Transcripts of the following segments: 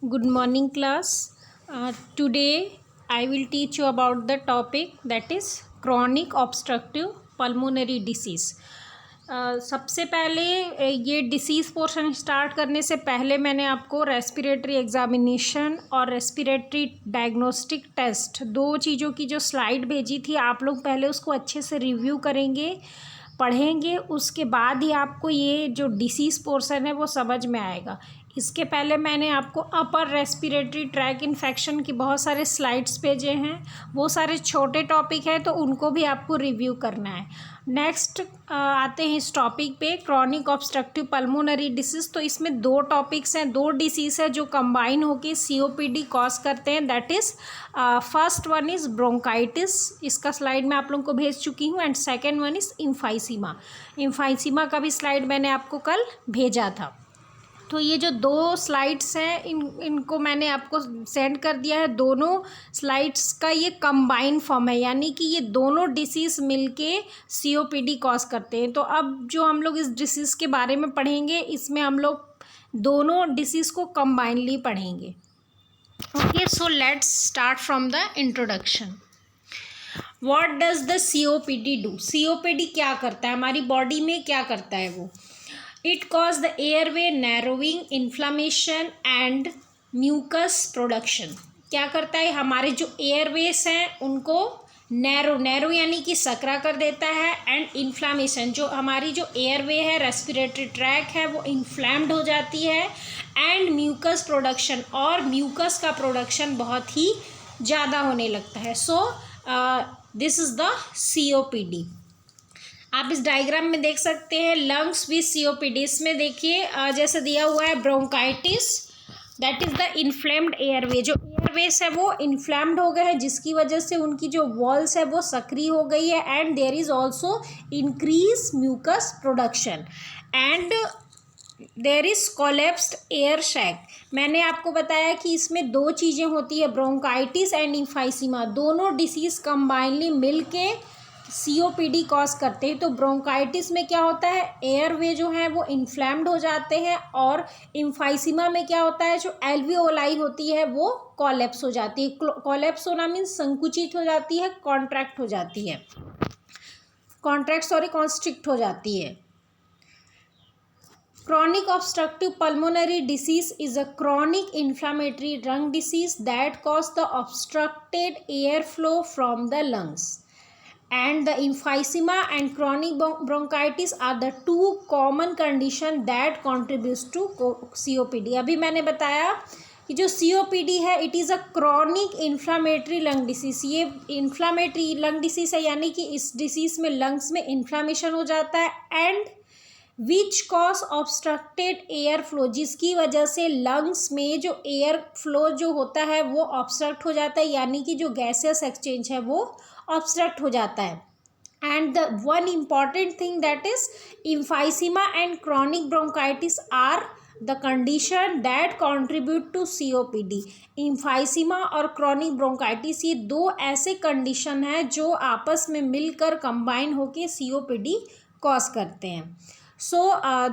Good morning, class. Today I will teach you about the topic that is chronic obstructive pulmonary disease. सबसे पहले ये disease portion start करने से पहले मैंने आपको रेस्पिरेटरी एग्जामिनेशन और रेस्पिरेटरी डायग्नोस्टिक टेस्ट दो चीज़ों की जो स्लाइड भेजी थी, आप लोग पहले उसको अच्छे से रिव्यू करेंगे, पढ़ेंगे, उसके बाद ही आपको ये जो डिसीज़ पोर्शन है वो समझ में आएगा। इसके पहले मैंने आपको अपर रेस्पिरेटरी ट्रैक इन्फेक्शन की बहुत सारे स्लाइड्स भेजे हैं, वो सारे छोटे टॉपिक है तो उनको भी आपको रिव्यू करना है। नेक्स्ट आते हैं इस टॉपिक पे, क्रॉनिक ऑब्स्ट्रक्टिव पल्मोनरी डिसीज़। तो इसमें दो टॉपिक्स हैं, दो डिसीज़ है जो कंबाइन होके सीओपीडी कॉज करते हैं। That is first one is bronchitis, इसका स्लाइड मैं आप लोगों को भेज चुकी हूँ, एंड सेकेंड वन इज़ इम्फाइसीमा। इम्फाइसीमा का भी स्लाइड मैंने आपको कल भेजा था। तो ये जो दो स्लाइड्स हैं इनको मैंने आपको सेंड कर दिया है। दोनों स्लाइड्स का ये कंबाइन फॉर्म है, यानी कि ये दोनों डिसीज़ मिलके सीओपीडी कॉज करते हैं। तो अब जो हम लोग इस डिसीज़ के बारे में पढ़ेंगे, इसमें हम लोग दोनों डिसीज़ को कंबाइनली पढ़ेंगे। Okay, so let's start from the introduction. What does the COPD do? COPD क्या करता है, हमारी बॉडी में क्या करता है वो? It cause the airway narrowing, inflammation and mucus production. क्या करता है, हमारे जो एयरवेज हैं उनको नैरो यानी कि सकरा कर देता है, एंड इन्फ्लामेशन, जो हमारी जो एयरवे है, रेस्पिरेटरी ट्रैक है, वो इन्फ्लैम्ड हो जाती है, एंड म्यूकस प्रोडक्शन, और म्यूकस का प्रोडक्शन बहुत ही ज़्यादा होने लगता है। So this is the COPD. आप इस डायग्राम में देख सकते हैं लंग्स विद सीओपीडी। इसमें देखिए जैसे दिया हुआ है bronchitis, that is the inflamed airway. जो एयरवेज है वो इन्फ्लेम्ड हो गए हैं, जिसकी वजह से उनकी जो वॉल्स है वो सक्रिय हो गई है, and there is also increase mucus production, and there is collapsed air sac. मैंने आपको बताया कि इसमें दो चीज़ें होती है, ब्रोंकाइटिस एंड इम्फाइसीमा। दोनों डिसीज़ कंबाइनली मिल के सीओपीडी कॉज करते हैं। तो ब्रोंकाइटिस में क्या होता है, एयरवे जो है वो इन्फ्लैम्ड हो जाते हैं, और इम्फाइसीमा में क्या होता है, जो एल्वियोलाई होती है वो कोलैप्स हो जाती है। कोलैप्स होना मीन्स संकुचित हो जाती है, कॉन्ट्रैक्ट हो जाती है, कॉन्स्ट्रिक्ट हो जाती है। Chronic obstructive pulmonary disease is a chronic inflammatory lung disease that causes the obstructed airflow from the lungs. And the emphysema and chronic bronchitis are the two common condition that contributes to COPD. अभी मैंने बताया कि जो COPD है it is a chronic inflammatory lung disease. ये inflammatory lung disease है, यानी कि इस डिसीज़ में लंग्स में इन्फ्लामेशन हो जाता है, and which cause obstructed air flow, जिसकी वजह से लंग्स में जो एयर फ्लो जो होता है वो ऑब्स्ट्रक्ट हो जाता है, यानी कि जो गैसेस एक्सचेंज है वो ऑब्स्ट्रक्ट हो जाता है। And the one important thing that is emphysema and chronic bronchitis are the condition that contribute to COPD. Emphysema और क्रॉनिक ब्रोंकाइटिस ये दो ऐसे कंडीशन हैं जो आपस में मिलकर कंबाइन होकर सीओपीडी कॉज करते हैं। So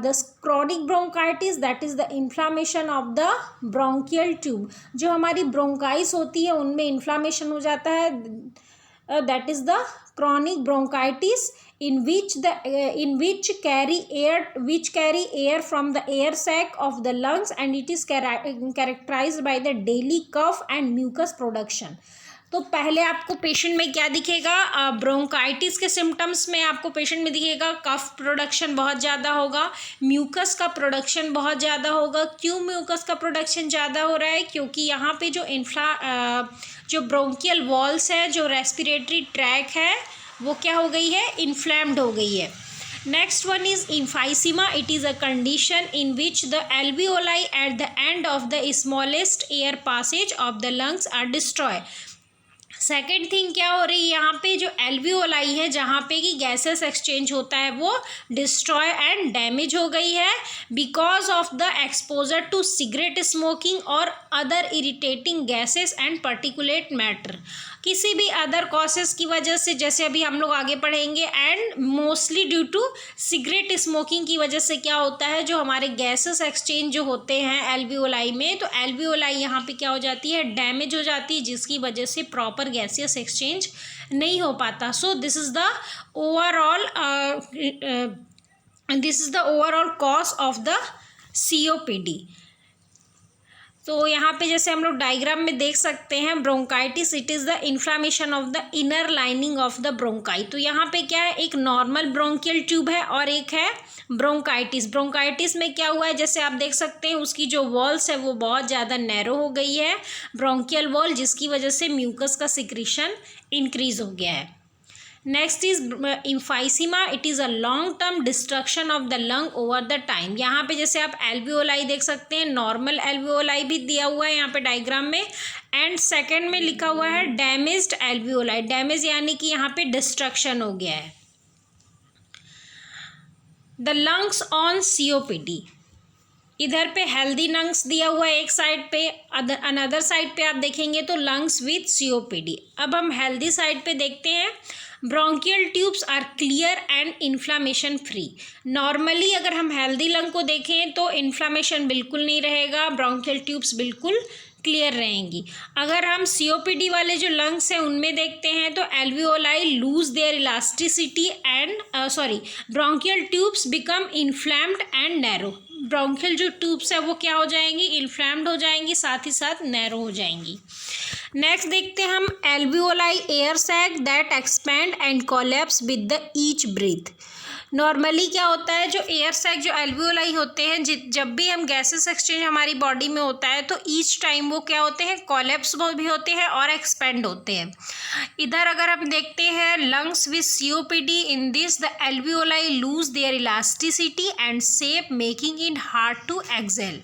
the chronic bronchitis, that is the inflammation of the bronchial tube. जो हमारी ब्रोंकाइस होती है उनमें इन्फ्लामेशन हो जाता है, that is the chronic bronchitis in which carry air from the air sac of the lungs, and it is characterized by the daily cough and mucus production. तो पहले आपको पेशेंट में क्या दिखेगा, ब्रोंकाइटिस के सिम्टम्स में आपको पेशेंट में दिखेगा कफ प्रोडक्शन बहुत ज़्यादा होगा, म्यूकस का प्रोडक्शन बहुत ज़्यादा होगा। क्यों म्यूकस का प्रोडक्शन ज़्यादा हो रहा है, क्योंकि यहाँ पे जो ब्रोंकियल वॉल्स है, जो रेस्पिरेटरी ट्रैक है, वो क्या हो गई है, इन्फ्लैम्ड हो गई है। Next one is emphysema. It is a condition in which the alveoli at the end of the smallest air passage of the lungs are destroyed. Second thing क्या हो रही है, यहाँ पे जो एल्वियोलाई है जहाँ पे कि गैसेस एक्सचेंज होता है वो डिस्ट्रॉय एंड डैमेज हो गई है because of the exposure to cigarette smoking और other irritating gases and particulate matter. किसी भी अदर कॉसेस की वजह से, जैसे अभी हम लोग आगे पढ़ेंगे, and mostly due to cigarette smoking की वजह से क्या होता है, जो हमारे गैसेस एक्सचेंज जो होते हैं एल्वियोलाई में, तो एल्वियोलाई यहाँ पे क्या हो जाती है, डैमेज हो जाती है, जिसकी वजह से प्रॉपर गैसियस एक्सचेंज नहीं हो पाता. So this is the overall cause of the COPD. तो यहाँ पे जैसे हम लोग डायग्राम में देख सकते हैं, bronchitis it is the inflammation of the inner lining of the bronchi. तो यहाँ पे क्या है, एक नॉर्मल ब्रोंकियल ट्यूब है और एक है ब्रोंकाइटिस. ब्रोंकाइटिस में क्या हुआ है, जैसे आप देख सकते हैं उसकी जो वॉल्स है वो बहुत ज़्यादा नैरो हो गई है, ब्रोंकियल वॉल, जिसकी वजह से म्यूकस का सिक्रीशन इंक्रीज हो गया है. Next is emphysema. It is a long term destruction of the lung over the time. यहाँ पे जैसे आप एल्वियोलाई देख सकते हैं, नॉर्मल एल्वियोलाई भी दिया हुआ है यहाँ पे डायग्राम में, एंड सेकंड में लिखा हुआ है डैमेज्ड एल्वियोलाई. डैमेज यानी कि यहाँ पे डिस्ट्रक्शन हो गया है. The lungs on COPD. इधर पे हेल्दी लंग्स दिया हुआ है एक साइड पे, अनदर साइड पे आप देखेंगे तो लंग्स विथ COPD. अब हम हेल्दी साइड पे देखते हैं. Bronchial tubes are clear and inflammation free. Normally अगर हम हेल्दी लंग को देखें तो इन्फ्लामेशन बिल्कुल नहीं रहेगा, ब्रोंकियल ट्यूब्स बिल्कुल क्लियर रहेंगी. अगर हम COPD वाले जो लंग्स हैं उनमें देखते हैं तो alveoli lose their elasticity and bronchial tubes become inflamed and narrow. Bronchial जो ट्यूब्स है वो क्या हो जाएंगी, इन्फ्लैम्ड हो जाएंगी, साथ ही साथ नैरो हो जाएंगी. नेक्स्ट देखते हैं हम alveoli air sac that expand and collapse with the each breath. Normally क्या होता है, जो एयर सैक जो एल्वियोलाई होते हैं, जब भी हम गैसेस एक्सचेंज हमारी बॉडी में होता है तो ईच टाइम वो क्या होते हैं, कोलैप्स भी होते हैं और एक्सपेंड होते हैं. इधर अगर हम देखते हैं lungs with COPD, in this the alveoli lose their elasticity and shape making it hard to exhale.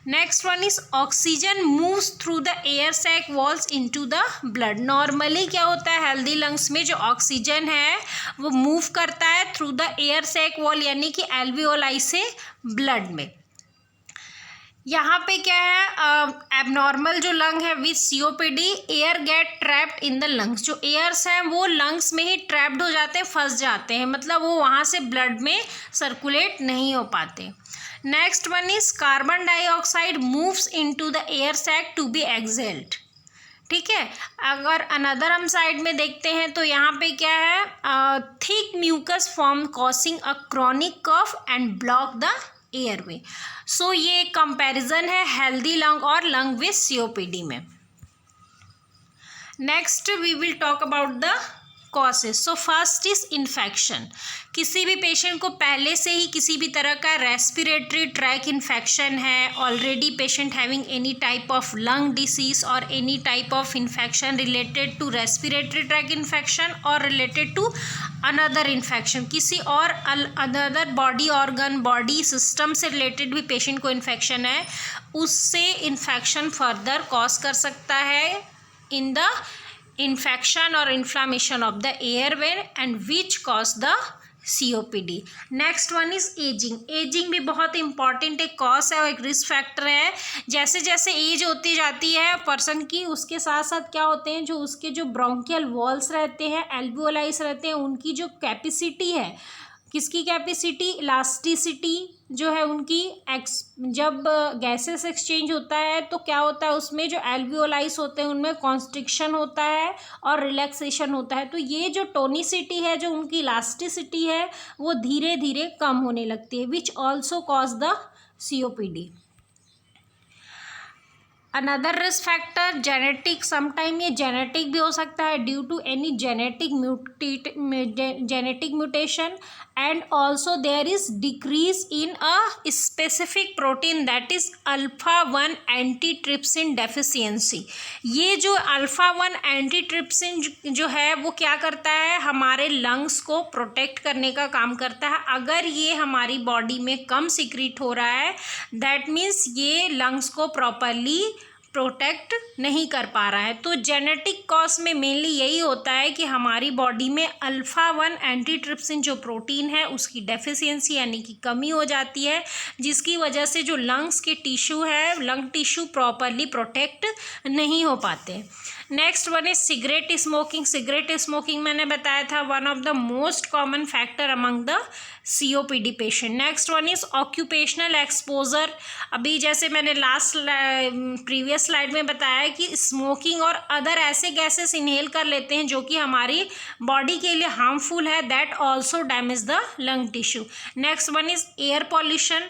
Next one is oxygen moves through the air sac walls into the blood. Normally क्या होता है, healthy lungs में जो oxygen है वो move करता है through the air sac wall, यानी कि एल्वियोलाई से ब्लड में. यहाँ पे क्या है, एबनॉर्मल जो लंग है with COPD, air gate trapped in the lungs. जो एयर्स हैं वो लंग्स में ही ट्रैप्ड हो जाते हैं, फंस जाते हैं, मतलब वो वहाँ से ब्लड में सर्कुलेट नहीं हो पाते. Next one is carbon dioxide moves into the air sac to be exhaled. ठीक है. अगर अनदर हम साइड में देखते हैं तो यहाँ पे क्या है, thick mucus form causing a chronic cough and block the airway. So ये एक कंपैरिजन है हेल्दी लंग और लंग विथ COPD में. Next we will talk about the causes. So first is infection. किसी भी पेशेंट को पहले से ही किसी भी तरह का रेस्पिरेटरी ट्रैक इन्फेक्शन है, already patient having any type of lung disease और any type of infection related to respiratory tract infection और रिलेटेड टू अनदर इन्फेक्शन, किसी और another body organ body system से रिलेटेड भी पेशेंट को infection है, उससे इन्फेक्शन फर्दर कॉज कर सकता है in the infection or inflammation of the airway and which cause the COPD. Next one is ageing. Ageing भी बहुत इंपॉर्टेंट एक कॉज है और एक रिस्क फैक्टर है. जैसे जैसे एज होती जाती है पर्सन की, उसके साथ साथ क्या होते हैं, जो उसके जो ब्रोंकियल वॉल्स रहते हैं, एल्वियोलाइज रहते हैं, उनकी जो कैपेसिटी है, किसकी कैपेसिटी, इलास्टिसिटी जो है उनकी, जब गैसेस एक्सचेंज होता है तो क्या होता है, उसमें जो एल्वियोलाइज होते हैं उनमें कॉन्स्ट्रिक्शन होता है और रिलैक्सेशन होता है. तो ये जो टोनिसिटी है, जो उनकी इलास्टिसिटी है, वो धीरे धीरे कम होने लगती है, which also cause the COPD. Another risk factor genetic. Sometime ये जेनेटिक भी हो सकता है due to any genetic mutation, and also there is decrease in a specific protein that is alpha one antitrypsin deficiency. ये जो अल्फा-1 एंटीट्रिप्सिन जो है वो क्या करता है, हमारे लंग्स को प्रोटेक्ट करने का काम करता है. अगर ये हमारी बॉडी में कम सीक्रेट हो रहा है, दैट मीन्स ये लंग्स को प्रॉपरली प्रोटेक्ट नहीं कर पा रहा है. तो जेनेटिक कॉज में मेनली यही होता है कि हमारी बॉडी में अल्फा-1 एंटीट्रिप्सिन जो प्रोटीन है उसकी डेफिशिएंसी यानी कि कमी हो जाती है, जिसकी वजह से जो लंग्स के टिश्यू है, लंग टिश्यू प्रॉपरली प्रोटेक्ट नहीं हो पाते. Next one is cigarette smoking. Cigarette smoking मैंने बताया था one of the most common factor among the COPD patient. Next one is occupational exposure. अभी जैसे मैंने लास्ट प्रीवियस स्लाइड में बताया कि स्मोकिंग और अदर ऐसे गैसेस इनहेल कर लेते हैं जो कि हमारी बॉडी के लिए हार्मफुल है, that also damage the lung tissue. Next one is air pollution,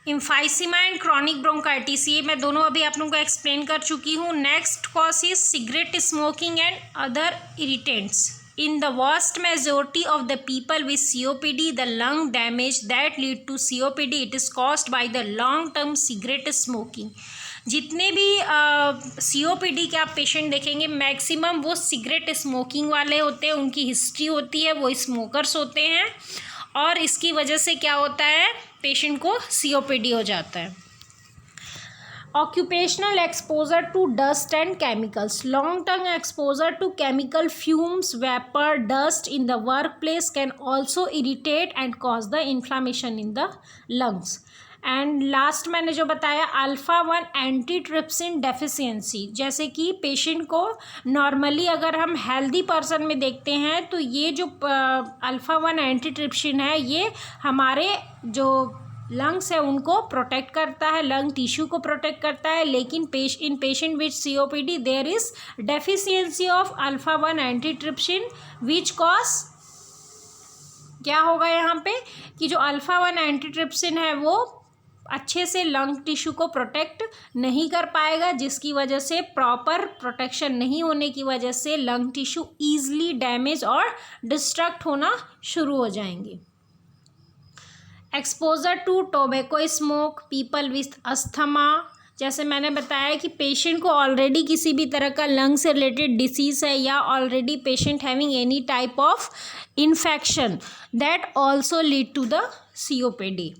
emphysema and chronic bronchitis, ये मैं दोनों अभी आप लोगों को एक्सप्लेन कर चुकी हूँ। Next cause is cigarette smoking and other irritants. In the vast majority of the people with COPD, the lung damage that lead to COPD, it is caused by the long-term cigarette smoking. जितने भी COPD के आप patient देखेंगे maximum वो cigarette smoking वाले होते हैं, उनकी हिस्ट्री होती है, वो स्मोकर्स होते हैं और इसकी वजह से क्या होता है, पेशेंट को COPD हो जाता है। Occupational exposure to dust and chemicals. Long-term exposure to chemical fumes, vapor, dust in the workplace can also irritate and cause the inflammation in the lungs. And last मैंने जो बताया अल्फ़ा-1 एंटीट्रिप्सिन डेफिशिएंसी, जैसे कि patient को normally अगर हम healthy person में देखते हैं तो ये जो अल्फ़ा-1 एंटीट्रिप्सिन है ये हमारे जो लंग्स है उनको प्रोटेक्ट करता है, लंग टिश्यू को प्रोटेक्ट करता है। लेकिन in patient with COPD there is deficiency of alpha one antitrypsin which cause क्या होगा यहाँ पे कि जो अल्फ़ा-1 एंटीट्रिप्सिन है वो अच्छे से लंग टिश्यू को प्रोटेक्ट नहीं कर पाएगा, जिसकी वजह से प्रॉपर प्रोटेक्शन नहीं होने की वजह से लंग टिश्यू ईजिली डैमेज और डिस्ट्रक्ट होना शुरू हो जाएंगे। Exposure to tobacco smoke, people with asthma, जैसे मैंने बताया कि पेशेंट को ऑलरेडी किसी भी तरह का लंग से रिलेटेड डिसीज़ है या already patient having any type of infection that also lead to the COPD।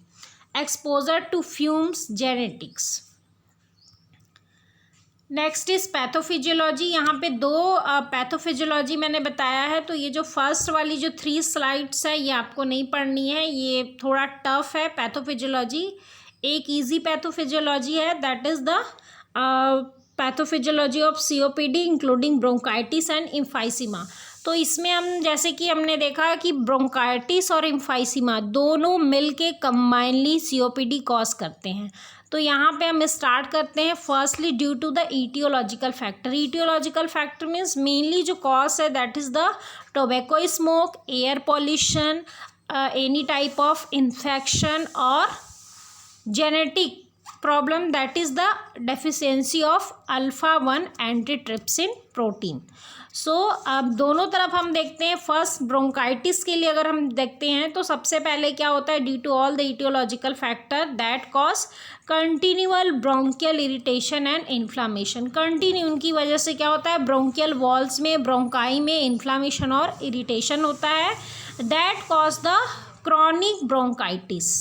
Exposure to fumes, genetics. Next is pathophysiology. यहाँ पे दो पैथोफिजियोलॉजी मैंने बताया है, तो ये जो फर्स्ट वाली जो 3 स्लाइड्स है ये आपको नहीं पढ़नी है, ये थोड़ा टफ है पैथोफिजियोलॉजी। एक इजी पैथोफिजियोलॉजी है that is the pathophysiology of COPD including bronchitis and emphysema. तो इसमें हम जैसे कि हमने देखा कि ब्रोंकाइटिस और इम्फाइसीमा दोनों मिलके कंबाइनली COPD कॉज करते हैं। तो यहाँ पे हम स्टार्ट करते हैं firstly due to the aetiological factor. Aetiological factor means mainly जो कॉज है that is the tobacco smoke, air pollution, any type of infection और genetic problem that is the deficiency of alpha one antitrypsin protein. So अब दोनों तरफ हम देखते हैं। First bronchitis के लिए अगर हम देखते हैं तो सबसे पहले क्या होता है, due to all the aetiological factor that cause continual bronchial irritation and inflammation. Continue उनकी वजह से क्या होता है, ब्रोंकियल वॉल्स में, ब्रोंकाई में इन्फ्लामेशन और इरिटेशन होता है that cause the chronic bronchitis.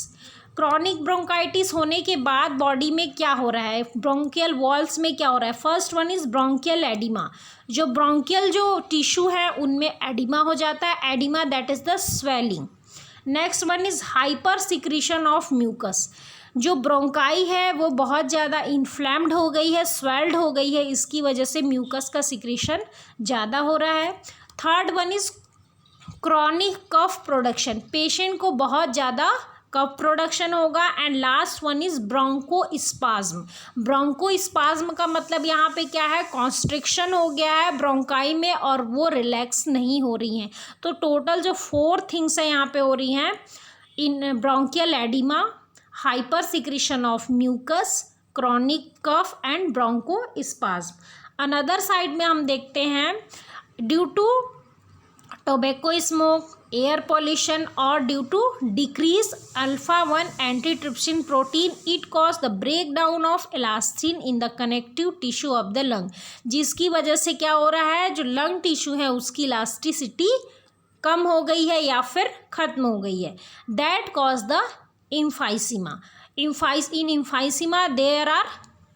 Chronic bronchitis होने के बाद बॉडी में क्या हो रहा है, ब्रोंकियल वॉल्स में क्या हो रहा है, first one is bronchial edema. जो ब्रोंकियल जो टिश्यू है उनमें एडिमा हो जाता है, edema that is the swelling. Next one is hyper secretion of mucus. जो ब्रोंकाई है वो बहुत ज़्यादा इन्फ्लेम्ड हो गई है, स्वेल्ड हो गई है, इसकी वजह से म्यूकस का सिक्रीशन ज़्यादा हो रहा है। Third one is chronic cough production, patient को बहुत ज़्यादा कफ प्रोडक्शन होगा। And last one is bronchospasm. Bronchospasm का मतलब यहाँ पे क्या है, कॉन्स्ट्रिक्शन हो गया है ब्रोंकाई में और वो रिलैक्स नहीं हो रही हैं। तो टोटल जो 4 थिंग्स है यहाँ पे हो रही हैं, in bronchial oedema, hyper secretion of mucus, chronic cough and bronchospasm. Another side में हम देखते हैं due to tobacco smoke, air pollution और due to decrease alpha one antitrypsin protein, it cause the break down of elastin in the connective tissue of the lung, जिसकी वजह से क्या हो रहा है, जो लंग टिश्यू है उसकी इलास्टिसिटी कम हो गई है या फिर ख़त्म हो गई है, that cause the emphysema. In emphysema there are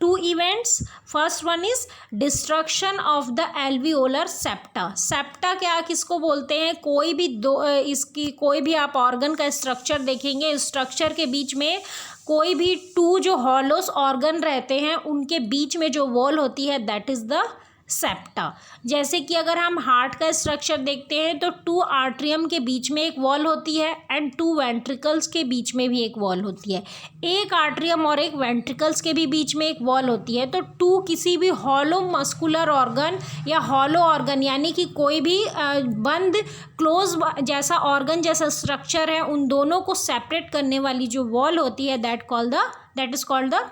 2 events. First one is destruction of the alveolar septa. Septa क्या किसको बोलते हैं, कोई भी इसकी कोई भी आप ऑर्गन का स्ट्रक्चर देखेंगे, स्ट्रक्चर के बीच में कोई भी टू जो हॉलोस ऑर्गन रहते हैं उनके बीच में जो वॉल होती है दैट इज़ द सेप्टा। जैसे कि अगर हम हार्ट का स्ट्रक्चर देखते हैं तो टू आर्ट्रियम के बीच में एक वॉल होती है एंड टू वेंट्रिकल्स के बीच में भी एक वॉल होती है। एक आर्ट्रियम और एक वेंट्रिकल्स के भी बीच में एक वॉल होती है। तो टू किसी भी हॉलो मस्कुलर ऑर्गन या हॉलो ऑर्गन यानी कि कोई भी बंद क्लोज जैसा ऑर्गन जैसा स्ट्रक्चर है उन दोनों को सेपरेट करने वाली जो वॉल होती है that is called the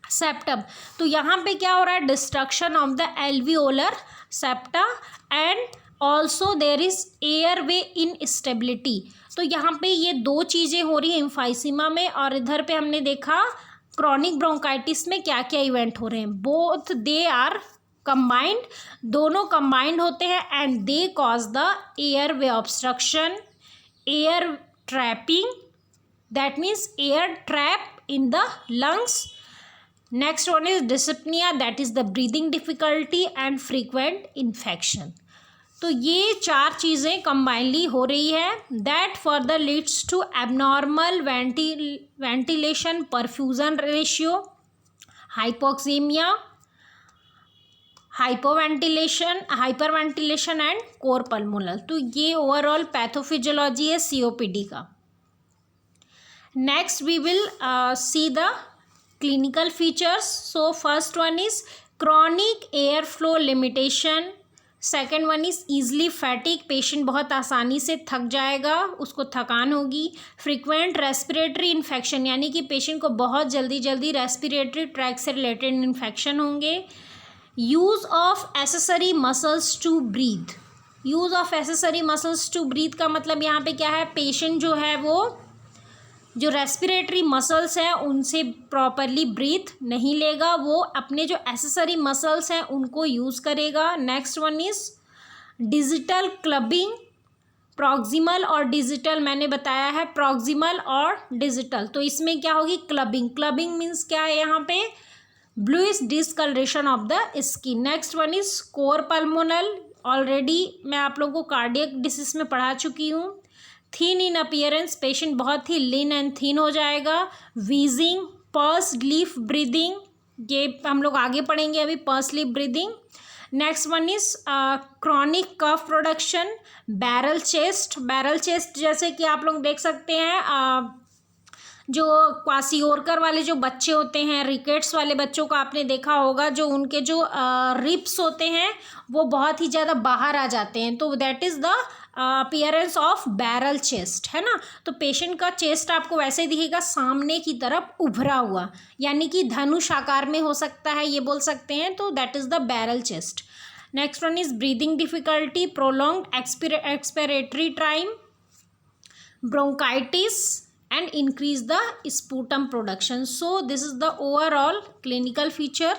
septum. तो यहाँ पे क्या हो रहा है, destruction of the alveolar septa and also there is airway instability. तो यहाँ पे ये दो चीज़ें हो रही है एम्फाइसीमा में, और इधर पे हमने देखा क्रॉनिक ब्रोंकाइटिस में क्या क्या इवेंट हो रहे हैं। बोथ दे आर कंबाइंड, दोनों कंबाइंड होते हैं and they cause the airway obstruction, air trapping, that means air trap in the lungs. Next one is dyspnoea, that is the breathing difficulty and frequent infection. तो ये चार चीज़ें combinedly हो रही है that further leads to abnormal ventilation perfusion ratio, hypoxaemia, hyperventilation and cor pulmonale. तो ये overall pathophysiology है सीओपीडी का। Next we will see the clinical features. So first one is chronic airflow limitation, second one is easily fatigue, patient बहुत आसानी से थक जाएगा, उसको थकान होगी। frequent respiratory infection यानी कि पेशेंट को बहुत जल्दी रेस्पिरेटरी ट्रैक से रिलेटेड इन्फेक्शन होंगे। Use of accessory muscles to breathe, use of accessory muscles to breathe का मतलब यहाँ पे क्या है, पेशेंट जो है वो जो रेस्पिरेटरी मसल्स हैं उनसे प्रॉपरली ब्रीथ नहीं लेगा, वो अपने जो एसेसरी मसल्स हैं उनको यूज़ करेगा। Next one is digital clubbing, proximal और डिजिटल मैंने बताया है, प्रॉक्सिमल और डिजिटल। तो इसमें क्या होगी, क्लबिंग, क्लबिंग मीन्स क्या है यहाँ पे, bluish discolouration of the skin. Next one is cor pulmonale, already मैं आप लोगों को कार्डियक डिसीज में पढ़ा चुकी हूँ। थिन इन अपीयरेंस, पेशेंट बहुत ही लीन एंड थिन हो जाएगा। वीजिंग, पर्स लीफ ब्रीदिंग, ये हम लोग आगे पढ़ेंगे अभी, purse lip breathing. Next one is chronic cough production, barrel chest, barrel chest जैसे कि आप लोग देख सकते हैं जो क्वासियोरकर वाले जो बच्चे होते हैं, रिकेट्स वाले बच्चों को आपने देखा होगा, जो उनके जो रिप्स होते हैं वो बहुत ही ज़्यादा बाहर आ जाते हैं, तो that is the appearance of barrel chest, है ना। तो पेशेंट का चेस्ट आपको वैसे दिखेगा सामने की तरफ उभरा हुआ, यानी कि धनुष आकार में हो सकता है, ये बोल सकते हैं, तो that is the barrel chest. Next one is breathing difficulty, prolong expiratory time, bronchitis and increase the sputum production. So this is the overall clinical feature.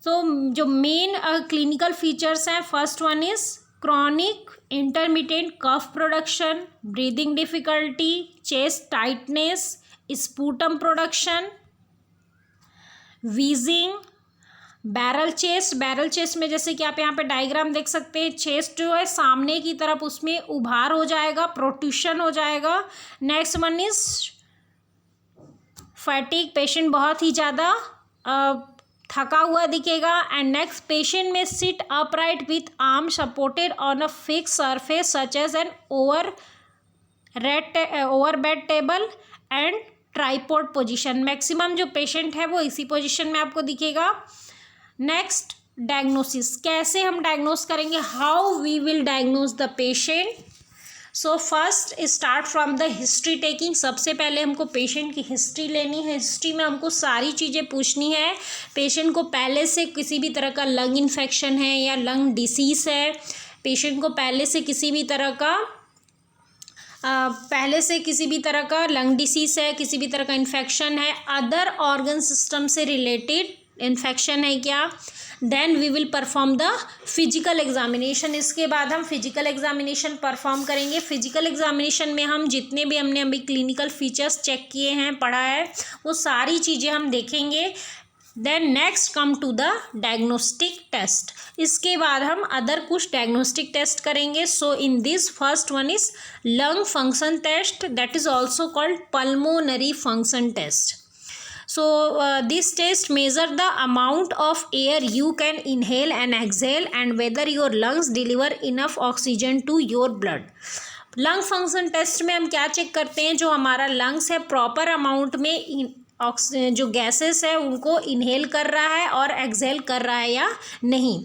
So जो मेन clinical features हैं, first one is chronic intermittent cough production, breathing difficulty, chest tightness, sputum production, wheezing, barrel chest, barrel chest में जैसे कि आप यहाँ पे diagram देख सकते हैं, चेस्ट जो है सामने की तरफ उसमें उभार हो जाएगा, प्रोट्रूशन हो जाएगा। Next one is fatigue, patient बहुत ही ज़्यादा थका हुआ दिखेगा। एंड नेक्स्ट, पेशेंट में sit upright with arm supported on a fix surface such as an over bed table and tripod position. Maximum जो पेशेंट है वो इसी पोजिशन में आपको दिखेगा। नेक्स्ट, डायग्नोसिस, कैसे हम डायग्नोस करेंगे, how we will diagnose the patient. So first start from the history taking, सबसे पहले हमको पेशेंट की हिस्ट्री लेनी है। हिस्ट्री में हमको सारी चीज़ें पूछनी है, पेशेंट को पहले से किसी भी तरह का लंग इन्फेक्शन है या लंग डिसीज़ है, पेशेंट को पहले से किसी भी तरह का लंग डिसीज़ है, किसी भी तरह का इन्फेक्शन है, अदर ऑर्गन सिस्टम से रिलेटेड इन्फेक्शन है क्या, then we will perform the physical examination. इसके बाद हम फिजिकल एग्जामिनेशन परफॉर्म करेंगे। फिजिकल एग्जामिनेशन में हम जितने भी हमने अभी क्लिनिकल फीचर्स चेक किए हैं, पढ़ा है, वो सारी चीज़ें हम देखेंगे। Then next come to the diagnostic test. इसके बाद हम अदर कुछ डायग्नोस्टिक टेस्ट करेंगे। So in this first one is lung function test, that is also called pulmonary function test. So this test measure the amount of air you can inhale and exhale and whether your lungs deliver enough oxygen to your blood. Lung function test में हम क्या check करते हैं, जो हमारा lungs है proper amount में जो गैसेस है उनको इनहेल कर रहा है और एक्सहेल कर रहा है या नहीं।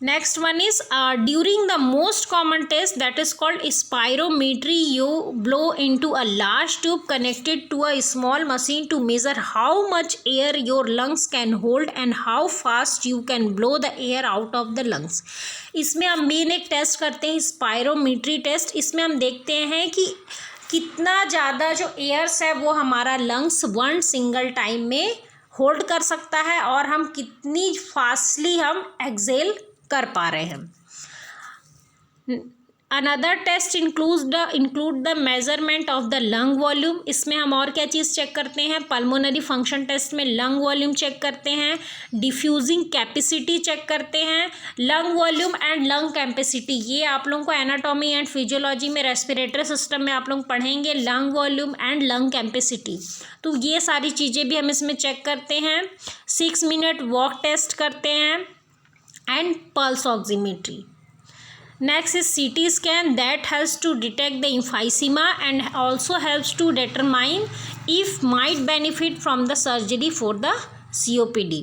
Next one is during the most common test, that is called spirometry. You blow into a large tube connected to a small machine to measure how much air your lungs can hold and how fast you can blow the air out of the lungs. इसमें हम main एक test करते हैं spirometry test. इसमें हम देखते हैं कि कितना ज़्यादा जो एयर्स है वो हमारा लंग्स वन सिंगल टाइम में होल्ड कर सकता है और हम कितनी फास्टली हम एक्सहेल कर पा रहे हैं। Another test include the measurement of the lung volume. इसमें हम और क्या चीज़ चेक करते हैं, पल्मोनरी फंक्शन टेस्ट में लंग वॉल्यूम चेक करते हैं, डिफ्यूजिंग कैपेसिटी चेक करते हैं। Lung volume and lung capacity ये आप लोगों को एनाटॉमी एंड फिजियोलॉजी में रेस्पिरेटरी सिस्टम में आप लोग पढ़ेंगे, lung volume and lung capacity. तो ये सारी चीज़ें भी हम इसमें चेक करते हैं। 6 मिनट वॉक टेस्ट करते हैं and pulse oximetry. Next is CT scan that helps to detect the emphysema and also helps to determine if might benefit from the surgery for the COPD.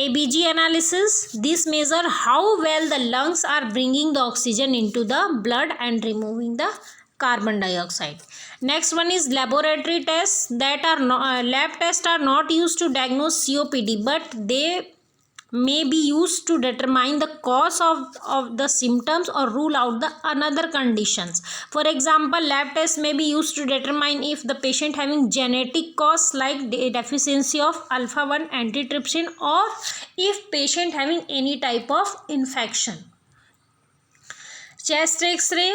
ABG analysis, this measure how well the lungs are bringing the oxygen into the blood and removing the carbon dioxide. Next one is laboratory tests that are lab tests are not used to diagnose COPD but they may be used to determine the cause of the symptoms or rule out the another conditions. For example, lab tests may be used to determine if the patient having genetic cause like deficiency of alpha-1 antitrypsin or if patient having any type of infection. Chest X-ray,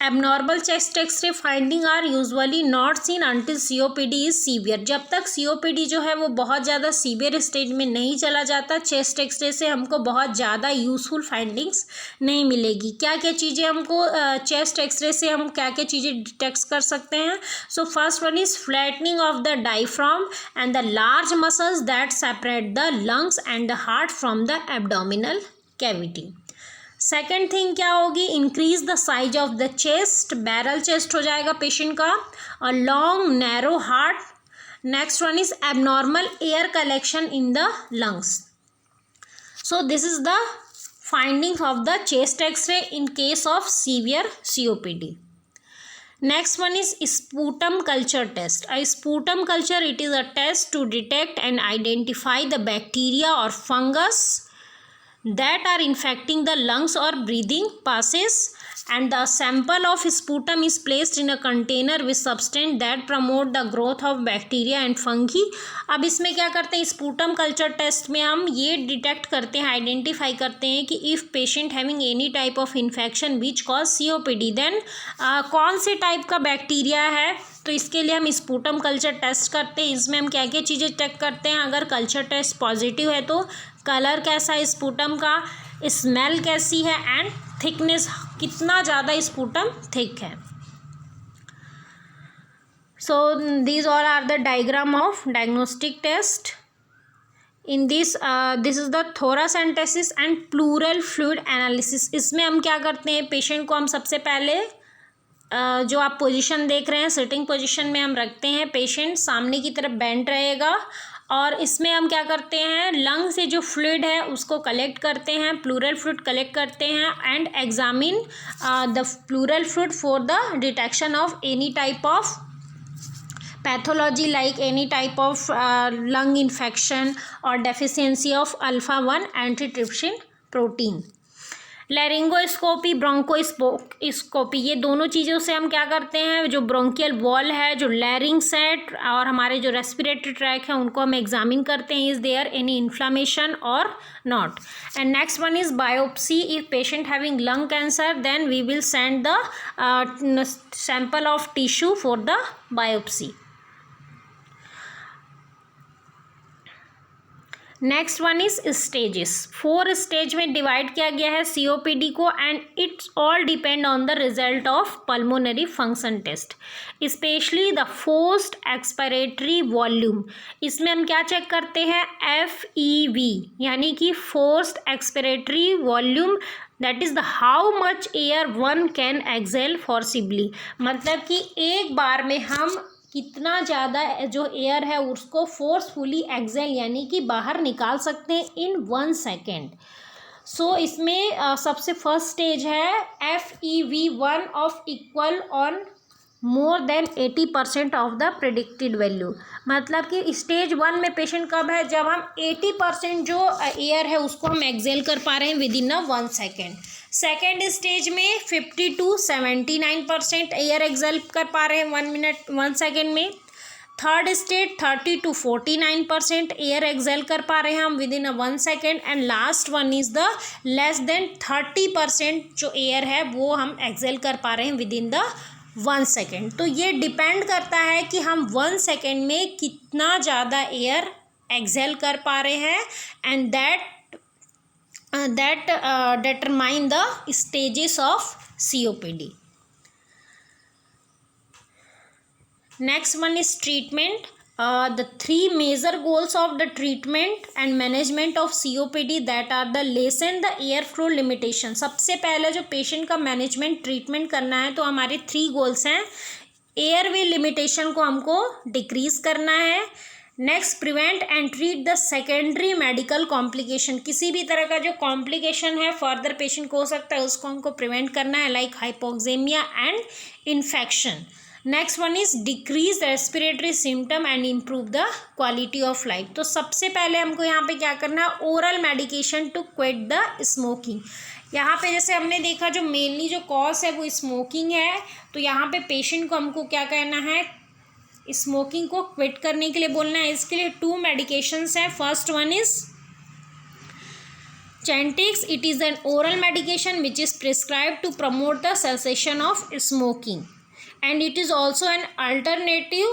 abnormal chest X-ray finding are usually not seen until COPD is severe. जब तक COPD जो है वो बहुत ज़्यादा severe stage में नहीं चला जाता, चेस्ट एक्सरे से हमको बहुत ज़्यादा यूज़फुल फाइंडिंग्स नहीं मिलेगी। क्या क्या चीज़ें हमको चेस्ट एक्सरे से हम क्या क्या चीज़ें डिटेक्ट कर सकते हैं। So first one is flattening of the diaphragm and the large muscles that separate the lungs and the heart from the abdominal cavity. Second thing क्या होगी, increase the size of the chest, barrel chest हो जाएगा patient का, और long narrow heart. Next one is abnormal air collection in the lungs. So this is the finding of the chest X ray in case of severe COPD. Next one is sputum culture test. A sputum culture, it is a test to detect and identify the bacteria or fungus that are infecting the lungs or breathing passes, and the sample of sputum is placed in a container with substance that promote the growth of bacteria and fungi. अब इसमें क्या करते हैं, sputum culture test में हम ये detect करते हैं, आइडेंटिफाई करते हैं कि if patient having any type of infection which cause COPD, then कौन से टाइप का बैक्टीरिया है, तो इसके लिए हम स्पूटम कल्चर टेस्ट करते हैं। इसमें हम क्या क्या चीज़ें चेक करते हैं, अगर कल्चर टेस्ट पॉजिटिव है तो कलर कैसा है स्पूटम का, स्मेल कैसी है, एंड थिकनेस कितना ज़्यादा स्पूटम थिक है। So these all are the diagram of diagnostic test. In this is the thoracentesis and pleural fluid analysis. इसमें हम क्या करते हैं, पेशेंट को हम सबसे पहले जो आप पोजीशन देख रहे हैं सिटिंग पोजीशन में हम रखते हैं, पेशेंट सामने की तरफ बेंड रहेगा, और इसमें हम क्या करते हैं, लंग से जो फ्लूइड है उसको कलेक्ट करते हैं, प्लूरल फ्लूइड कलेक्ट करते हैं and examine the pleural fluid for the detection of any type of pathology like any type of lung infection और deficiency of alpha-1 antitrypsin protein. Laryngoscopy, bronchoscopy, ये दोनों चीज़ों से हम क्या करते हैं, जो ब्रोंकियल वॉल है, जो लैरिंग्स है और हमारे जो रेस्पिरेटरी ट्रैक है उनको हम एग्जामिन करते हैं, इज़ देयर एनी इन्फ्लामेशन और not. And next one is biopsy. If patient having lung cancer then we will send the sample of tissue for the biopsy. Next one is stages. 4 stage में divide किया गया है COPD को, and it's all depend on the result of pulmonary function test, especially the forced expiratory volume. इसमें हम क्या check करते हैं, FEV यानी कि forced expiratory volume, that is the how much air one can exhale forcibly, मतलब कि एक बार में हम कितना ज़्यादा जो एयर है उसको फोर्सफुली एक्सेल यानी कि बाहर निकाल सकते हैं इन 1 सेकेंड। सो इसमें सबसे फर्स्ट स्टेज है FEV1 of equal on more than 80% of the predicted value. मतलब कि स्टेज 1 में पेशेंट कब है, जब हम 80% जो एयर है उसको हम एक्सेल कर पा रहे हैं with in 1 second. Second stage में 50 to 79% एयर एक्सेल कर पा रहे हैं 1 सेकेंड में। Third stage 30 to 49% air exhale कर पा रहे हैं हम within 1 second. And last one is the less than 30% जो एयर है वो हम एक्सेल कर पा रहे हैं विद इन द 1 सेकेंड। तो ये डिपेंड करता है कि हम 1 सेकेंड में कितना ज़्यादा एयर एक्सेल कर पा रहे हैं, and that determine the stages of COPD. Next one is treatment. The 3 major goals of the treatment and management of COPD that are the lessen the airflow limitation. सबसे पहले जो पेशेंट का management treatment करना है तो हमारे 3 goals हैं। Airway limitation को हमको डिक्रीज करना है। Next, prevent and treat the secondary medical complication. किसी भी तरह का जो कॉम्प्लिकेशन है फर्दर पेशेंट को हो सकता है उसको हमको प्रिवेंट करना है, like hypoxemia and infection. Next one is decrease respiratory symptom and improve the quality of life. तो सबसे पहले हमको यहाँ पे क्या करना है, oral medication to quit the smoking. यहाँ पे जैसे हमने देखा जो मेनली जो कॉज है वो स्मोकिंग है, तो यहाँ पे पेशेंट को हमको क्या करना है, स्मोकिंग को क्विट करने के लिए बोलना है। इसके लिए 2 मेडिकेशंस हैं। First one is Chantix. It is an oral medication which is prescribed to promote the cessation of smoking, and it is also an alternative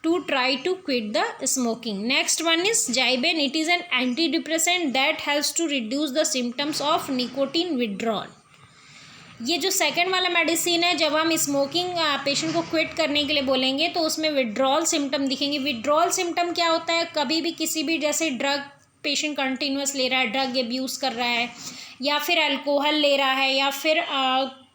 to try to quit the smoking. Next one is Zyban. It is an antidepressant that helps to reduce the symptoms of nicotine withdrawal. ये जो second वाला medicine है, जब हम smoking patient को quit करने के लिए बोलेंगे तो उसमें विड्रॉल सिम्टम दिखेंगे। विड्रॉल सिम्टम क्या होता है, कभी भी किसी भी जैसे ड्रग पेशेंट कंटिन्यूस ले रहा है, ड्रग अब्यूज़ कर रहा है, या फिर अल्कोहल ले रहा है, या फिर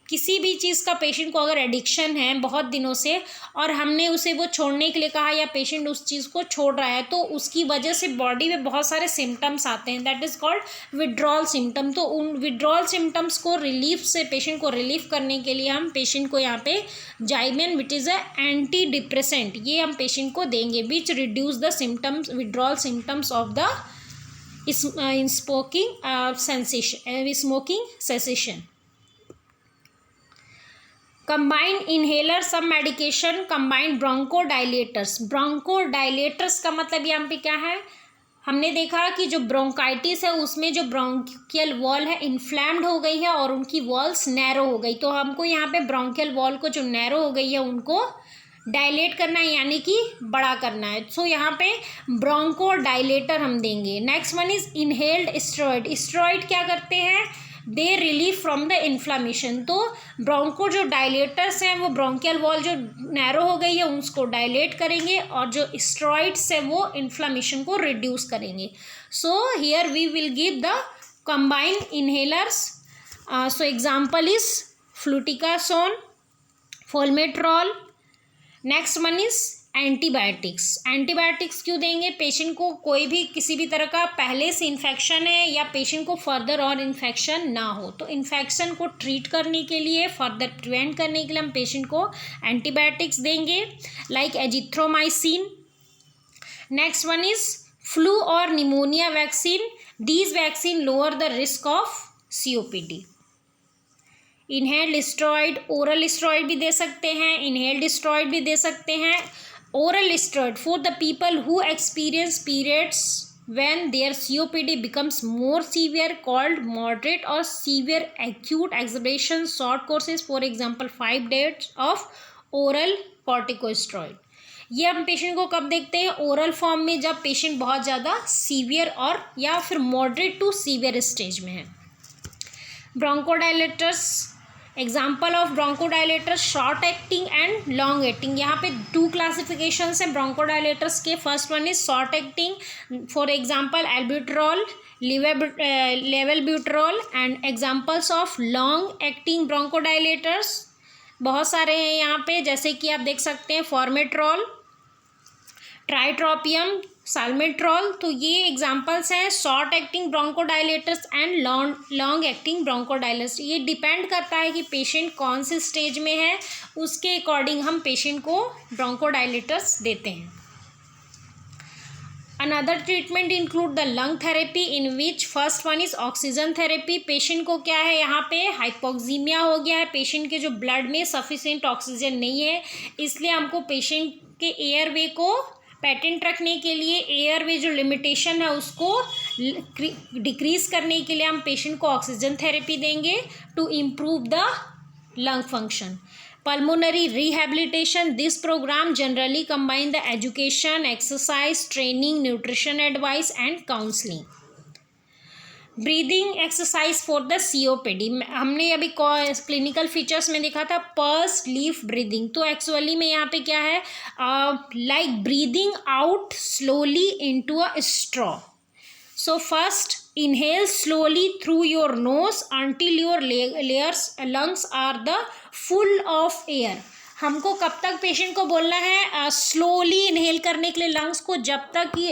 किसी भी चीज़ का पेशेंट को अगर एडिक्शन है बहुत दिनों से और हमने उसे वो छोड़ने के लिए कहा या पेशेंट उस चीज़ को छोड़ रहा है, तो उसकी वजह से बॉडी में बहुत सारे सिम्टम्स आते हैं, that is called withdrawal symptom. तो उन विड्रॉल सिम्टम्स को रिलीफ से पेशेंट को रिलीफ करने के लिए हम पेशेंट को यहाँ पे Zyban which is a anti depressant, ये हम पेशेंट को देंगे, which reduce the symptoms withdrawal symptoms of the smoking cessation. Combined inhaler सब मेडिकेशन, कंबाइंड ब्रोंकोडाइलेटर्स। ब्रोंकोडाइलेटर्स का मतलब यहाँ पे क्या है, हमने देखा कि जो ब्रोंकाइटिस है उसमें जो ब्रोंकियल वॉल है इन्फ्लैम्ड हो गई है और उनकी वॉल्स नैरो हो गई, तो हमको यहाँ पे ब्रोंकियल वॉल को जो नैरो हो गई है उनको डायलेट करना है यानी कि बड़ा करना है। सो यहाँ पे ब्रोंकोडाइलेटर हम देंगे। Next one is inhaled steroid. Steroid क्या करते हैं, दे रिलीफ फ्रॉम द इन्फ्लामेशन। तो ब्रोंको जो डायलेटर्स हैं वो ब्रोंकियल वॉल जो नैरो हो गई है उसको डायलेट करेंगे और जो स्टेरॉइड्स है वो इन्फ्लामेशन को रिड्यूस करेंगे। So here we will give the combined inhalers. So example is fluticasone, formoterol. Next one is antibiotics. Antibiotics क्यों देंगे, पेशेंट को कोई भी किसी भी तरह का पहले से इन्फेक्शन है या पेशेंट को फर्दर और इन्फेक्शन ना हो, तो इन्फेक्शन को ट्रीट करने के लिए फर्दर प्रिवेंट करने के लिए हम पेशेंट को एंटीबायोटिक्स देंगे, like azithromycin. Next one is flu और pneumonia vaccine. These vaccine lower the risk of COPD। Inhaled steroid, oral steroid भी दे सकते हैं, इनहेल्ड स्टेरॉइड भी दे सकते हैं। Oral steroid for the people who experience periods when their COPD becomes more severe called moderate or severe acute exacerbation, short courses, for example 5 days of oral corticosteroid. ये हम पेशेंट को कब देखते हैं? ओरल फॉर्म में, जब patient बहुत ज़्यादा सीवियर और या फिर मॉडरेट टू सीवियर स्टेज में है। Bronchodilators, example of bronchodilators short acting and long acting. यहाँ पे 2 क्लासिफिकेशंस हैं ब्रोंकोडायलेटर्स के। First one is short acting, for example albuterol, levalbuterol, and examples of long acting bronchodilators बहुत सारे हैं यहाँ पे, जैसे कि आप देख सकते हैं फॉर्मेट्रॉल, ट्राइट्रोपियम, साल्मेट्रॉल। तो ये एग्जांपल्स हैं short acting bronchodilators and long acting bronchodilators. ये डिपेंड करता है कि पेशेंट कौन से स्टेज में है, उसके अकॉर्डिंग हम पेशेंट को ब्रोंकोडायलेटर्स देते हैं। Another treatment include the lung therapy, in which first one is oxygen therapy. Patient को क्या है, यहाँ पे हाइपोक्सीमिया हो गया है, पेशेंट के जो ब्लड में सफिशिएंट ऑक्सीजन नहीं है, इसलिए हमको पेशेंट के एयरवे को पेटेंट रखने के लिए, एयरवे जो लिमिटेशन है उसको डिक्रीज करने के लिए हम पेशेंट को ऑक्सीजन थेरेपी देंगे to improve the lung function. Pulmonary rehabilitation, this program generally combine the education, exercise, training, nutrition advice and counseling. Breathing exercise for the COPD, हमने अभी क्लिनिकल फीचर्स में देखा था पर्स लीफ ब्रीदिंग। तो actually में यहाँ पे क्या है, like breathing out slowly into a straw. So first inhale slowly through your nose until your lungs are the full of air. हमको कब तक पेशेंट को बोलना है, स्लोली इनहेल करने के लिए लंग्स को, जब तक कि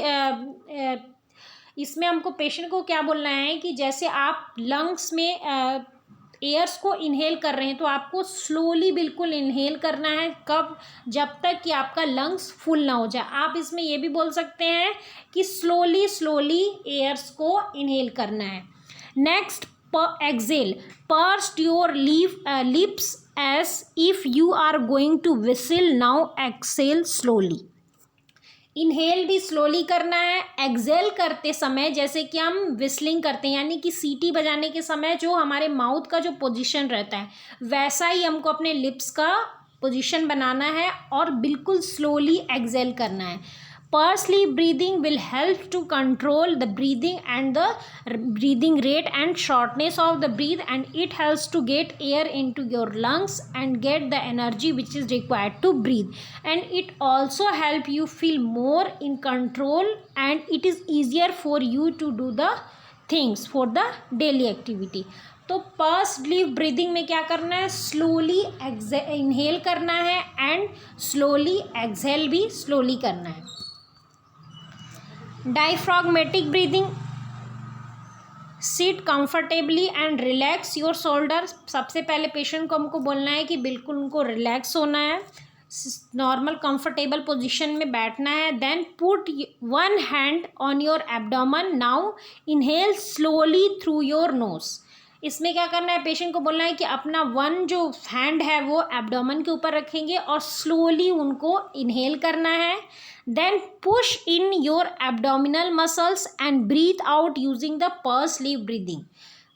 इसमें हमको पेशेंट को क्या बोलना है कि जैसे आप लंग्स में एयर्स को इनहेल कर रहे हैं तो आपको स्लोली बिल्कुल इनहेल करना है। कब? जब तक कि आपका लंग्स फुल ना हो जाए। आप इसमें ये भी बोल सकते हैं कि स्लोली एयर्स को इनहेल करना है। Next, exhale, purse your lips as if you are going to whistle, now exhale slowly. Inhale भी स्लोली करना है। एक्सेल करते समय जैसे कि हम विस्लिंग करते हैं, यानी कि सीटी बजाने के समय जो हमारे माउथ का जो पोजीशन रहता है वैसा ही हमको अपने लिप्स का पोजीशन बनाना है और बिल्कुल स्लोली एक्सेल करना है। Purse lip breathing will help to control the breathing and the breathing rate and shortness of the breath, and it helps to get air into your lungs and get the energy which is required to breathe, and it also help you feel more in control, and it is easier for you to do the things for the daily activity. तो purse lip breathing में क्या करना है, slowly inhale करना है and slowly exhale भी slowly करना है। Diaphragmatic breathing, sit comfortably and relax your shoulder. सबसे पहले पेशेंट को हमको बोलना है कि बिल्कुल उनको रिलैक्स होना है, नॉर्मल कंफर्टेबल पोजीशन में बैठना है। Then put 1 hand on your abdomen, now inhale slowly through your nose. इसमें क्या करना है, पेशेंट को बोलना है कि अपना 1 जो हैंड है वो एब्डोमेन के ऊपर रखेंगे और स्लोली उनको इनहेल करना है। Then push in your abdominal muscles and breathe out using the purse lip breathing.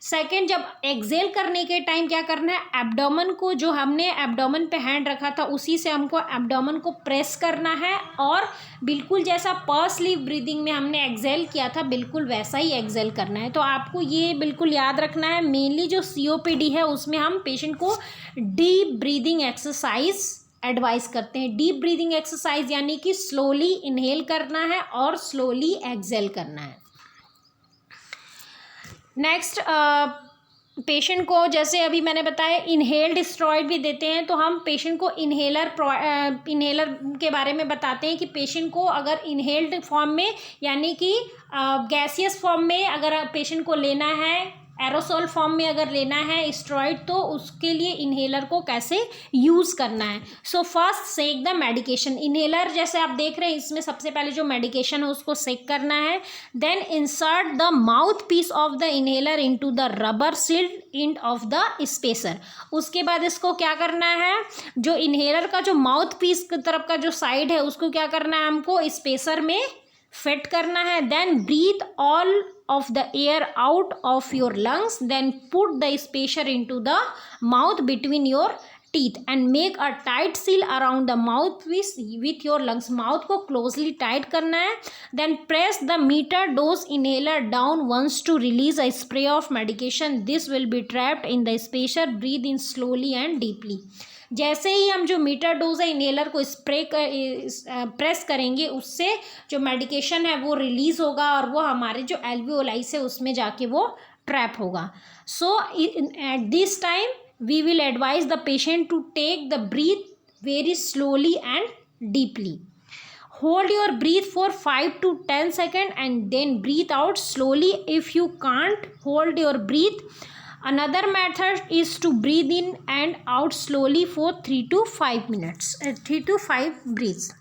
Second, जब एक्सेल करने के टाइम क्या करना है, एब्डोमेन को, जो हमने एब्डोमेन पे हैंड रखा था उसी से हमको एब्डोमेन को प्रेस करना है और बिल्कुल जैसा पर्स लीफ ब्रीदिंग में हमने एक्सेल किया था बिल्कुल वैसा ही एक्सेल करना है। तो आपको ये बिल्कुल याद रखना है। मेनली जो COPD है उसमें हम पेशेंट को डीप ब्रीदिंग एक्सरसाइज एडवाइस करते हैं। डीप ब्रीदिंग एक्सरसाइज यानी कि स्लोली इनहेल करना है और स्लोली एक्सेल करना है। नेक्स्ट, पेशेंट को जैसे अभी मैंने बताया इनहेल्ड स्टेरॉइड भी देते हैं, तो हम पेशेंट को इनहेलर के बारे में बताते हैं कि पेशेंट को अगर इनहेल्ड फॉर्म में यानी कि गैसियस फॉर्म में अगर पेशेंट को लेना है, एरोसोल फॉर्म में अगर लेना है स्टेरॉइड, तो उसके लिए इनहेलर को कैसे यूज़ करना है। So first shake the medication. Inhaler जैसे आप देख रहे हैं इसमें सबसे पहले जो मेडिकेशन है उसको सेक करना है। Then insert the mouthpiece of the inhaler into the rubber sealed end of the spacer. उसके बाद इसको क्या करना है, जो इनहेलर का जो माउथ पीस की तरफ का जो साइड है उसको क्या करना है, हमको स्पेसर में फिट करना है। Then breathe all of the air out of your lungs, then put the spacer into the mouth between your teeth and make a tight seal around the mouth with your lungs. Mouth को closely tight करना है. Then press the meter dose inhaler down once to release a spray of medication. This will be trapped in the spacer. Breathe in slowly and deeply. जैसे ही हम जो metre dose है inhaler को press करेंगे, उससे जो मेडिकेशन है वो रिलीज होगा और वो हमारे जो एल्वियोलाई से उसमें जाके वो ट्रैप होगा. So at this time we will advise the patient to take the breath very slowly and deeply. Hold your breath for 5 to 10 seconds and then breathe out slowly. If you can't hold your breath, another method is to breathe in and out slowly for 3 to 5 minutes. 3 to 5 breaths.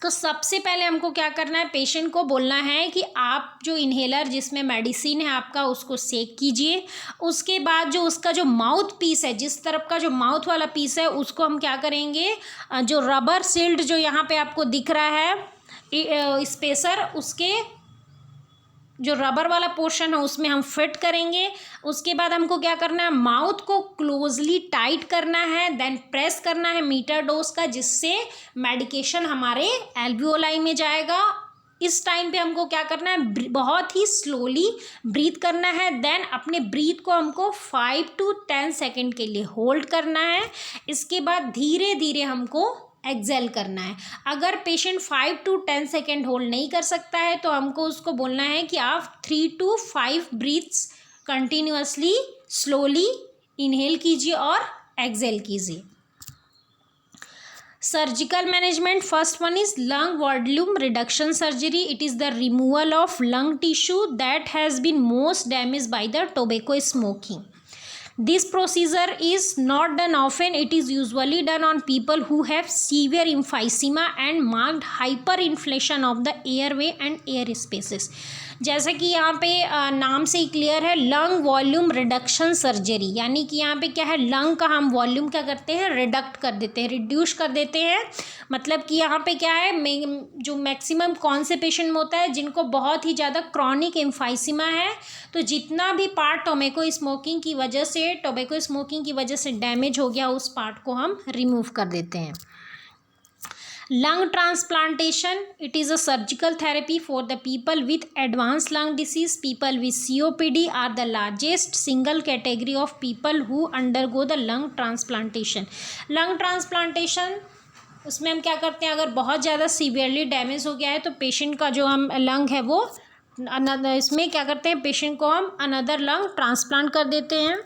तो सबसे पहले हमको क्या करना है, patient को बोलना है कि आप जो इन्हेलर जिसमें मेडिसिन है आपका उसको सेक कीजिए. उसके बाद जो उसका जो माउथ पीस है, जिस तरफ का जो माउथ वाला पीस है उसको हम क्या करेंगे, जो रबर सील्ड जो यहाँ पे आपको दिख रहा है स्पेसर, उसके जो रबर वाला पोर्शन है उसमें हम फिट करेंगे. उसके बाद हमको क्या करना है, माउथ को क्लोजली टाइट करना है, देन प्रेस करना है मीटर डोज का, जिससे मेडिकेशन हमारे एल्वियोलाई में जाएगा. इस टाइम पे हमको क्या करना है, बहुत ही स्लोली ब्रीथ करना है. देन अपने ब्रीथ को हमको 5 to 10 सेकेंड के लिए होल्ड करना है. इसके बाद धीरे धीरे हमको एक्सेल करना है. अगर पेशेंट 5 to 10 सेकेंड होल्ड नहीं कर सकता है तो हमको उसको बोलना है कि आप 3 to 5 breaths continuously slowly inhale कीजिए और एक्सेल कीजिए. Surgical management, first one is lung volume reduction surgery. It is the removal of lung tissue that has been most damage by the tobacco smoking. This procedure is not done often. It is usually done on people who have severe emphysema and marked hyperinflation of the airway and air spaces. जैसे कि यहाँ पे नाम से ही clear है, lung volume reduction surgery, यानी कि यहाँ पे क्या है, लंग का हम वॉल्यूम क्या करते हैं, रिडक्ट कर देते हैं, रिड्यूस कर देते हैं. मतलब कि यहाँ पे क्या है, जो मैक्सिमम कौन से पेशेंट में होता है, जिनको बहुत ही ज़्यादा क्रॉनिक एम्फाइसीमा है, तो जितना भी पार्ट टोबैको स्मोकिंग की वजह से डैमेज हो गया, उस पार्ट को हम रिमूव कर देते हैं. Lung transplantation, it is a surgical therapy for the people with advanced lung disease. People with COPD are the largest single category of people who undergo the lung transplantation. Lung transplantation उसमें हम क्या करते हैं, अगर बहुत ज़्यादा severely damage हो गया है तो पेशेंट का जो हम लंग है वो इसमें क्या करते हैं, पेशेंट को हम अनदर लंग ट्रांसप्लांट कर देते हैं.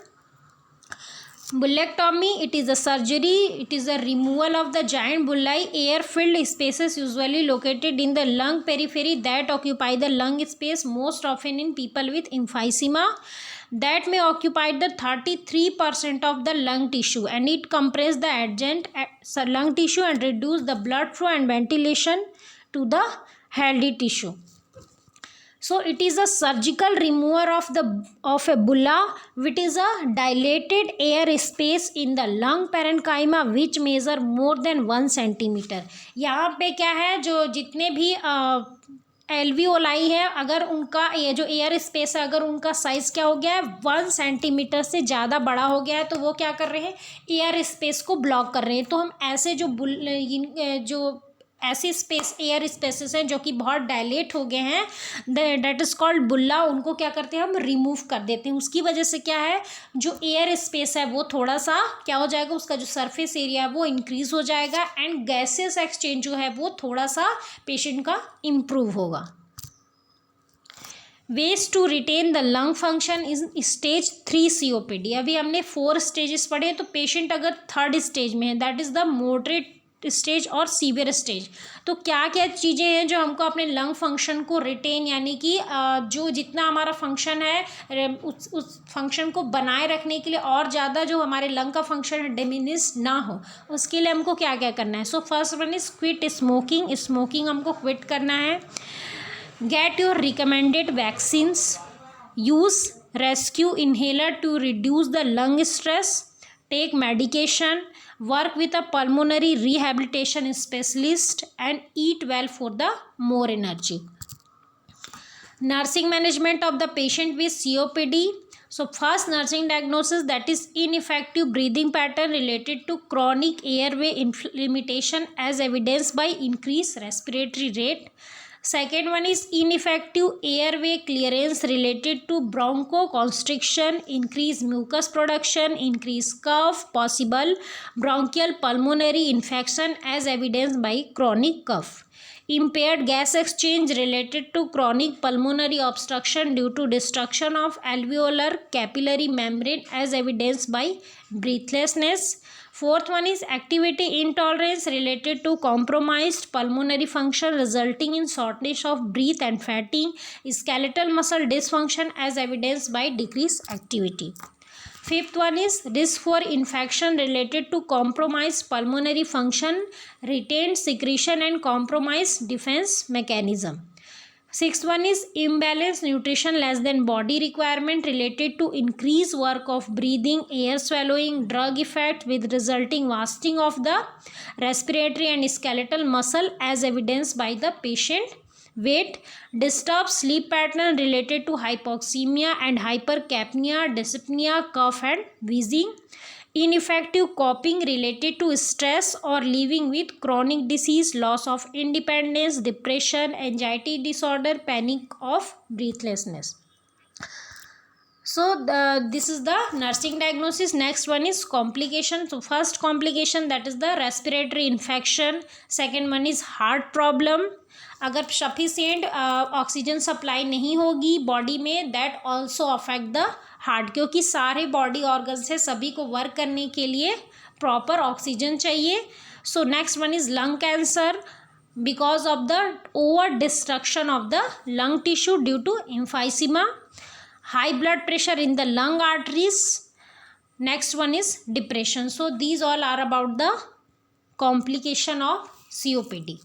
Bullectomy, it is a surgery. It is a removal of the giant bullae, air-filled spaces usually located in the lung periphery that occupy the lung space, most often in people with emphysema that may occupy the 33% of the lung tissue, and it compress the adjacent lung tissue and reduce the blood flow and ventilation to the healthy tissue. So it is a surgical removal of a bulla, which is a dilated air space in the lung parenchyma which measure more than 1 centimeter. यहाँ पे क्या है, जो जितने भी alveoli है, अगर उनका ये जो एयर स्पेस है, अगर उनका साइज़ क्या हो गया है, 1 सेंटीमीटर से ज़्यादा बड़ा हो गया है, तो वो क्या कर रहे हैं, एयर स्पेस को ब्लॉक कर रहे हैं. तो हम ऐसे जो ऐसे स्पेस एयर स्पेसेस हैं जो कि बहुत डायलेट हो गए हैं, दैट इज़ कॉल्ड बुल्ला, उनको क्या करते हैं, हम रिमूव कर देते हैं. उसकी वजह से क्या है, जो एयर स्पेस है वो थोड़ा सा क्या हो जाएगा, उसका जो सरफेस एरिया है वो इंक्रीज़ हो जाएगा एंड गैसेस एक्सचेंज जो है वो थोड़ा सा पेशेंट का इम्प्रूव होगा. Ways to retain the lung function is stage 3 COPD. अभी हमने 4 स्टेजेस पढ़े हैं, तो पेशेंट अगर 3rd स्टेज में है, that is the moderate stage और सीवियर स्टेज. तो क्या क्या चीज़ें हैं जो हमको अपने लंग फंक्शन को रिटेन, यानी कि जो जितना हमारा फंक्शन है उस फंक्शन को बनाए रखने के लिए और ज़्यादा जो हमारे लंग का फंक्शन है डिमिनिश ना हो, उसके लिए हमको क्या क्या करना है. So first one is quit smoking. Smoking हमको क्विट करना है. Get your recommended vaccines. Use rescue inhaler to reduce the lung stress. Take medication. Work with a pulmonary rehabilitation specialist and eat well for the more energy. Nursing management of the patient with COPD. So first nursing diagnosis, that is ineffective breathing pattern related to chronic airway limitation as evidenced by increased respiratory rate. Second one is ineffective airway clearance related to bronchoconstriction, increased mucus production, increased cough, possible bronchial pulmonary infection as evidenced by chronic cough. Impaired gas exchange related to chronic pulmonary obstruction due to destruction of alveolar capillary membrane as evidenced by breathlessness. Fourth one is activity intolerance related to compromised pulmonary function resulting in shortness of breath and fatigue, skeletal muscle dysfunction as evidenced by decreased activity. Fifth one is risk for infection related to compromised pulmonary function, retained secretion and compromised defense mechanism. Sixth one is imbalanced nutrition less than body requirement related to increased work of breathing, air swallowing, drug effect with resulting wasting of the respiratory and skeletal muscle as evidenced by the patient weight. Disturbed sleep pattern related to hypoxemia and hypercapnia, dyspnea, cough and wheezing. Ineffective coping related to stress or living with chronic disease, loss of independence, depression, anxiety disorder, panic of breathlessness. So this is the nursing diagnosis. Next one is complication. So first complication, that is the respiratory infection. Second one is heart problem. अगर sufficient oxygen supply नहीं होगी body में, that also affect the heart, क्योंकि सारे body organ से सभी को work करने के लिए प्रॉपर ऑक्सीजन चाहिए. So next one is lung cancer because of the over destruction of the lung tissue due to emphysema. High blood pressure in the lung arteries. Next one is depression. So these all are about the complication of COPD.